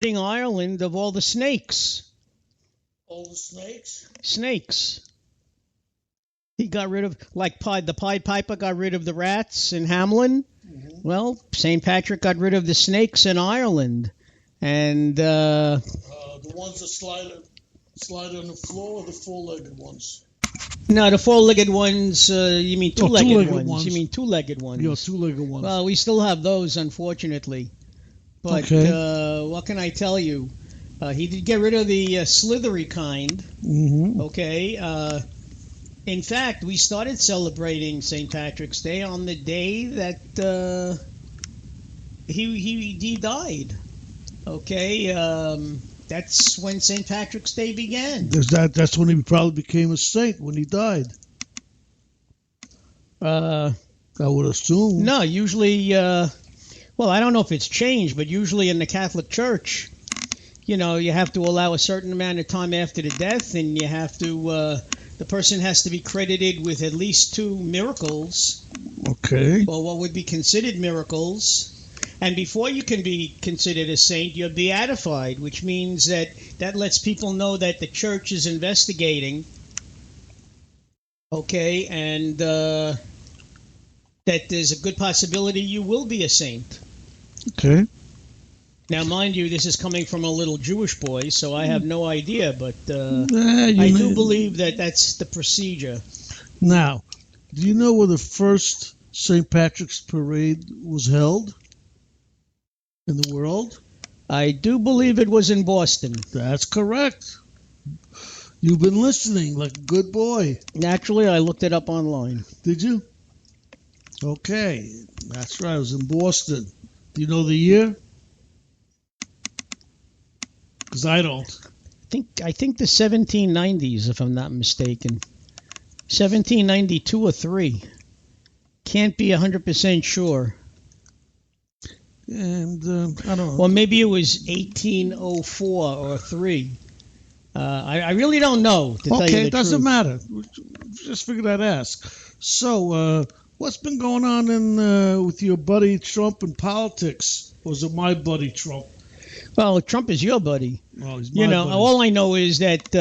Ireland of all the snakes. All the snakes? Snakes. He got rid of, like the Pied Piper got rid of the rats in Hamlin. Mm-hmm. Well, St. Patrick got rid of the snakes in Ireland. And the ones that slide on the floor, or the four-legged ones? No, the four-legged ones, you mean two-legged, two-legged ones. You mean two-legged ones. Yeah, two-legged ones. Well, we still have those, unfortunately. But okay. What can I tell you? He did get rid of the slithery kind. Mm-hmm. Okay. In fact, we started celebrating St. Patrick's Day on the day that he died. Okay. That's when St. Patrick's Day began. That's when he probably became a saint, when he died. I would assume. No, usually, well, I don't know if it's changed, but usually in the Catholic Church, you have to allow a certain amount of time after the death, and you have to, the person has to be credited with at least 2 miracles. Okay. Or what would be considered miracles. And before you can be considered a saint, you're beatified, which means that lets people know that the church is investigating, okay, and that there's a good possibility you will be a saint. Okay. Now, mind you, this is coming from a little Jewish boy, so I have no idea, but I do believe that that's the procedure. Now, do you know where the first St. Patrick's Parade was held in the world? I do believe it was in Boston. That's correct. You've been listening like a good boy. Naturally, I looked it up online. Did you? Okay. That's right. It was in Boston. Do you know the year? Because I don't. I think the 1790s, if I'm not mistaken. 1792 or 3. Can't be 100% sure. And I don't know. Or maybe it was 1804 or 3. I really don't know, to tell you the Okay, it doesn't truth. matter. Just figured I'd ask. So, what's been going on with your buddy Trump in politics? Or is it my buddy Trump? Well, Trump is your buddy. Oh, he's my buddy. All I know is that,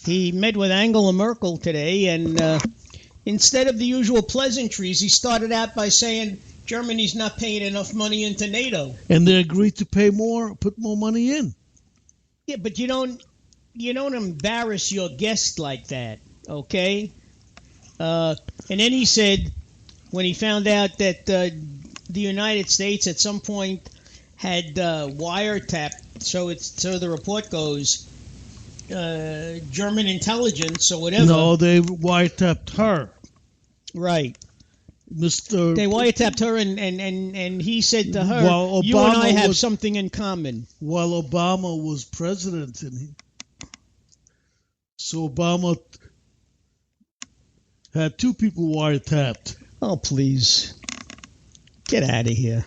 he met with Angela Merkel today, and instead of the usual pleasantries, he started out by saying Germany's not paying enough money into NATO. And they agreed to put more money in. Yeah, but you don't embarrass your guest like that, okay? And then he said, when he found out that the United States at some point had wiretapped, so the report goes, German intelligence or whatever. No, they wiretapped her. Right. Mr. They wiretapped her, and he said to her, While you and I have was, something in common. While Obama was president, so Obama had 2 people wiretapped. Oh, please. Get out of here.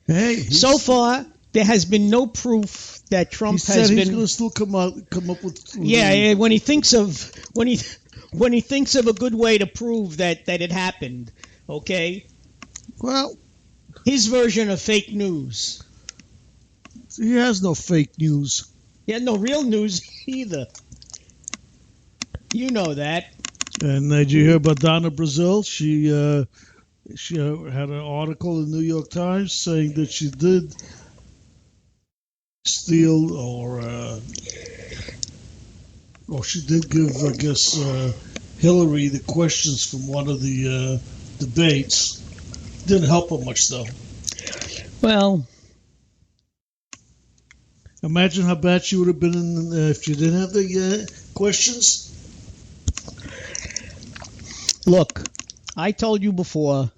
Hey. So far, there has been no proof that Trump he said has he's been. going to still come up with. Yeah, when he thinks of a good way to prove that it happened, okay. Well, his version of fake news. He has no fake news. Yeah, no real news either. You know that. And did you hear about Donna Brazil? She had an article in the New York Times saying that she did steal or she did give, I guess, Hillary the questions from one of the debates. Didn't help her much, though. Well, imagine how bad she would have been if she didn't have the questions. Look, I told you before,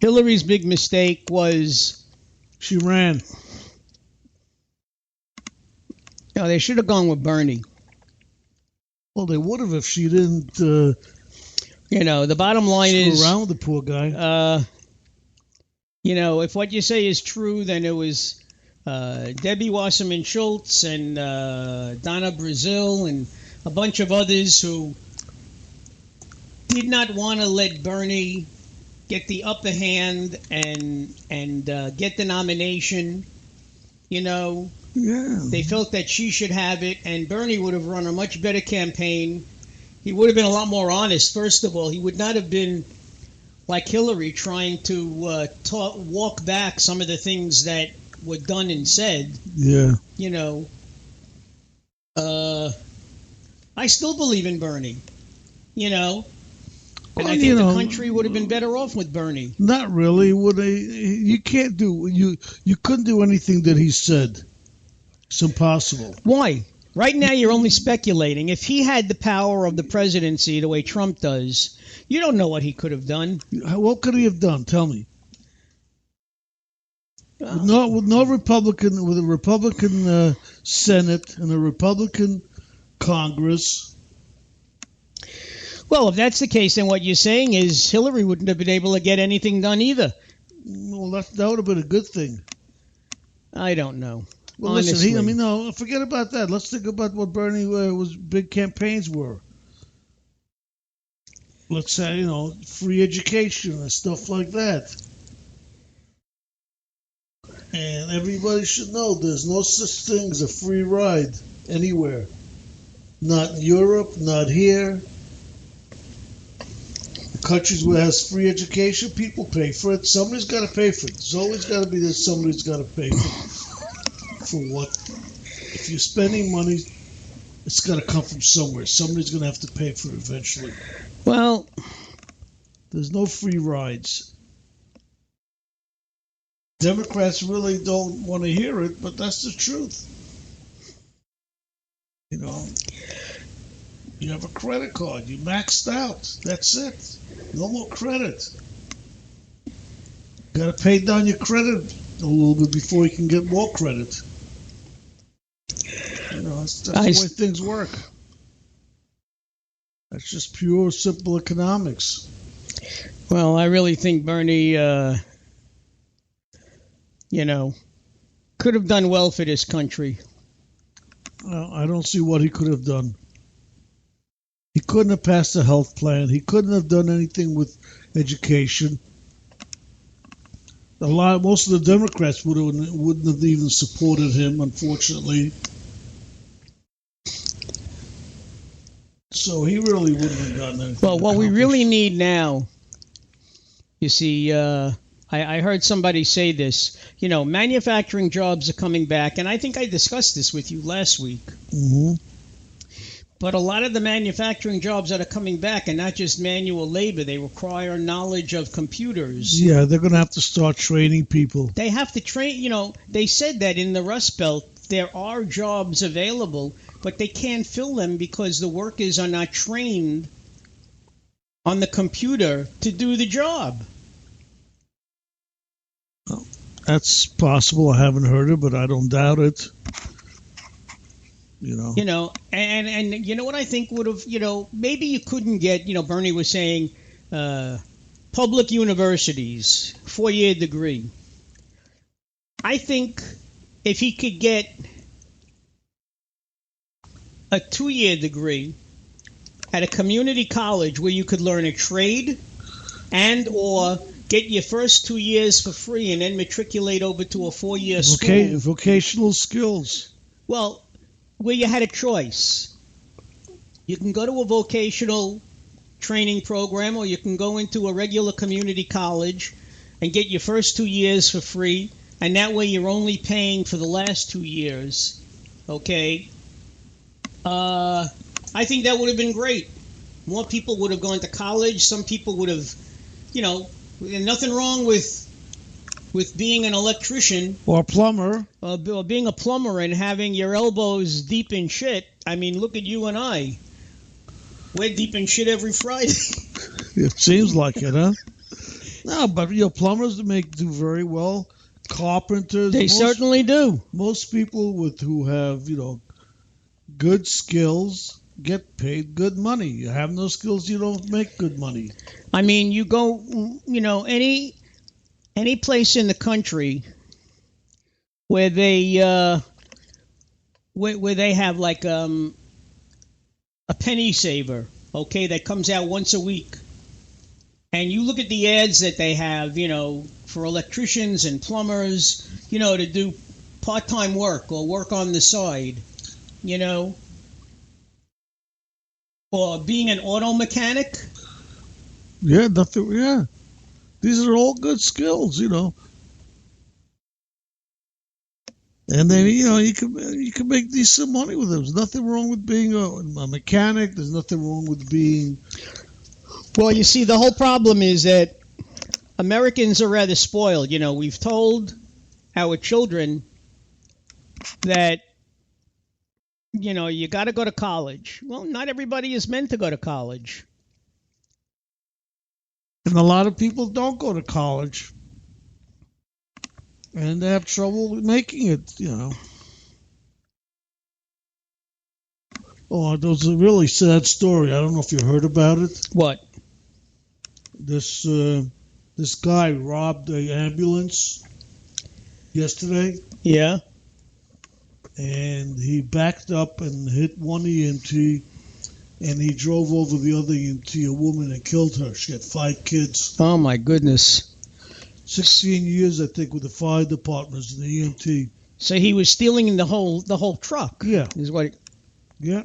Hillary's big mistake was she ran. No, they should have gone with Bernie. Well, they would have if she didn't. The bottom line is around with the poor guy. If what you say is true, then it was Debbie Wasserman Schultz and Donna Brazil and a bunch of others who did not want to let Bernie get the upper hand and get the nomination. You know, Yeah. they felt that she should have it, and Bernie would have run a much better campaign. He would have been a lot more honest. First of all, he would not have been like Hillary trying to walk back some of the things that were done and said. Yeah. You know, I still believe in Bernie. You know, and Well, I think the country would have been better off with Bernie. Not really. Would they? You can't do you couldn't do anything that he said. It's impossible. Why? Right now, you're only speculating. If he had the power of the presidency the way Trump does, you don't know what he could have done. What could he have done? Tell me. With no Republican, with a Republican Senate and a Republican Congress. Well, if that's the case, then what you're saying is Hillary wouldn't have been able to get anything done either. Well, that would have been a good thing. I don't know. Well, Honestly. listen, no, forget about that. Let's think about what Bernie was big campaigns were. Let's say, free education and stuff like that. And everybody should know there's no such thing as a free ride anywhere. Not in Europe, not here. The countries where it has free education, people pay for it. Somebody's got to pay for it. There's always got to be that somebody's got to pay for it. For what? If you're spending money, it's got to come from somewhere. Somebody's going to have to pay for it eventually. Well, there's no free rides. Democrats really don't want to hear it, but that's the truth. You have a credit card. You maxed out. That's it. No more credit. Got to pay down your credit a little bit before you can get more credit. That's the way things work. That's just pure, simple economics. Well, I really think Bernie, could have done well for this country. I don't see what he could have done. He couldn't have passed a health plan. He couldn't have done anything with education. Most of the Democrats wouldn't have even supported him, unfortunately. So he really wouldn't have gotten anything. Well, what we really need now, you see, I heard somebody say this. Manufacturing jobs are coming back, and I think I discussed this with you last week. Mm-hmm. But a lot of the manufacturing jobs that are coming back are not just manual labor. They require knowledge of computers. Yeah, they're going to have to start training people. They have to train. They said that in the Rust Belt there are jobs available, but they can't fill them because the workers are not trained on the computer to do the job. Well, that's possible. I haven't heard it, but I don't doubt it. And you know what I think would have, maybe you couldn't get, Bernie was saying public universities, 4-year degree. I think if he could get a 2-year degree at a community college where you could learn a trade and or get your first 2 years for free and then matriculate over to a 4-year school. Vocational skills. Well, where you had a choice. You can go to a vocational training program or you can go into a regular community college and get your first 2 years for free, and that way you're only paying for the last 2 years. Okay? I think that would have been great. More people would have gone to college. Some people would have, nothing wrong with being an electrician or a plumber, or being a plumber and having your elbows deep in shit. I mean, look at you and I. We're deep in shit every Friday. It seems like it, huh? No, but plumbers do very well. Carpenters, they certainly do. Most people who have good skills get paid good money. You have no skills, you don't make good money. I mean, you go, any place in the country where they where they have like a penny saver, okay, that comes out once a week. And you look at the ads that they have, for electricians and plumbers, to do part-time work or work on the side, you know, or being an auto mechanic. Yeah, nothing. Yeah, these are all good skills, And then you can make decent money with them. There's nothing wrong with being a mechanic. There's nothing wrong with being. Well, you see, the whole problem is that Americans are rather spoiled. We've told our children that you got to go to college. Well, not everybody is meant to go to college. And a lot of people don't go to college. And they have trouble making it, Oh, there was a really sad story. I don't know if you heard about it. What? This guy robbed an ambulance yesterday. Yeah. And he backed up and hit one EMT, and he drove over the other EMT, a woman, and killed her. She had 5 kids. Oh, my goodness. 16 years, I think, with the fire departments and the EMT. So he was stealing the whole truck. Yeah. Is what? Yeah.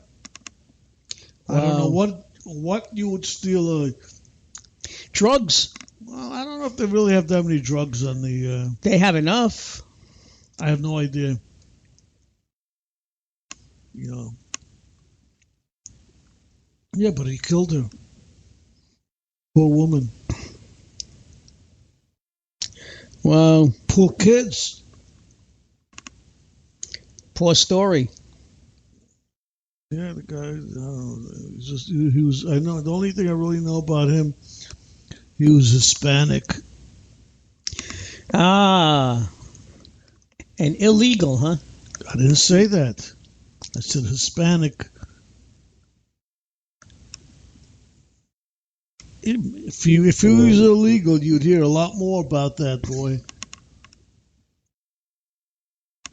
I don't know what you would steal. Drugs. Well, I don't know if they really have that many drugs on the. They have enough. I have no idea. Yeah, but he killed her. Poor woman. Wow. Poor kids. Poor story. Yeah, the guy. I don't know. He was. I know the only thing I really know about him. He was Hispanic. Ah. And illegal, huh? I didn't say that. I said Hispanic. If he was illegal, you'd hear a lot more about that boy.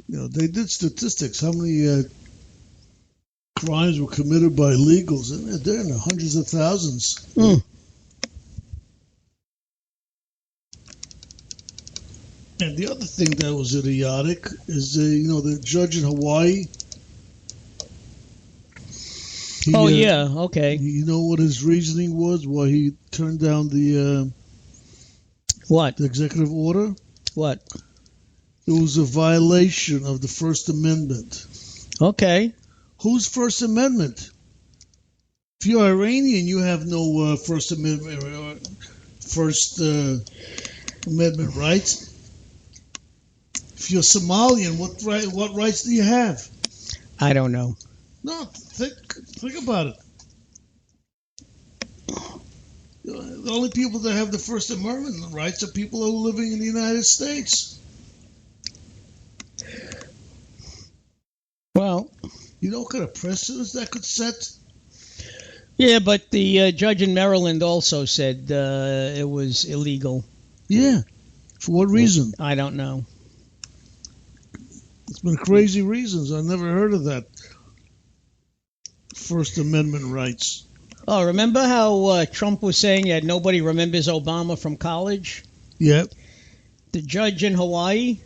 They did statistics. How many crimes were committed by illegals? And they're in the hundreds of thousands. Mm. And the other thing that was idiotic is, the judge in Hawaii. Yeah, okay. You know what his reasoning was? Why he turned down the what? The executive order? What? It was a violation of the First Amendment. Okay. Whose First Amendment? If you're Iranian, you have no First Amendment rights. If you're Somalian, what rights do you have? I don't know. No, think about it. The only people that have the First Amendment rights are people who are living in the United States. Well, you know what kind of precedents that could set? Yeah, but the judge in Maryland also said it was illegal. Yeah. For what reason? I don't know. It's been crazy reasons. I never heard of that. First Amendment rights. Oh, remember how Trump was saying that nobody remembers Obama from college? Yeah. The judge in Hawaii?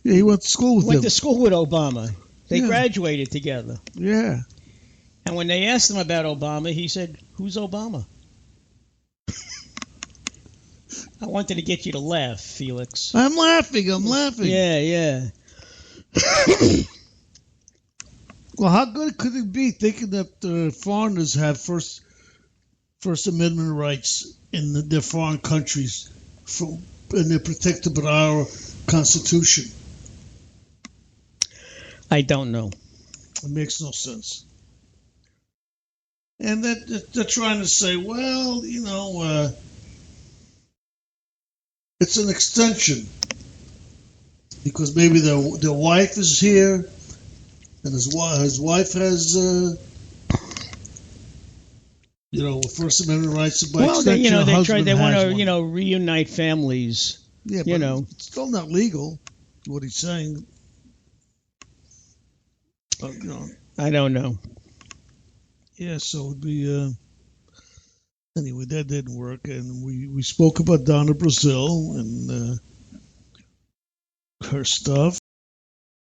Yeah, he went to school with him. Went to school with Obama. They graduated together. Yeah. And when they asked him about Obama, he said, "Who's Obama?" I wanted to get you to laugh, Felix. I'm laughing. Yeah. Well, how good could it be thinking that foreigners have First Amendment rights in their foreign countries and they're protected by our Constitution? I don't know. It makes no sense. And they're trying to say, well, it's an extension because maybe their wife is here. And his wife has, First Amendment rights. By extension, they want to, reunite families. Yeah, but it's still not legal. What he's saying. I don't know. Yeah, so it'd be. Anyway, that didn't work, and we spoke about Donna Brazil and her stuff.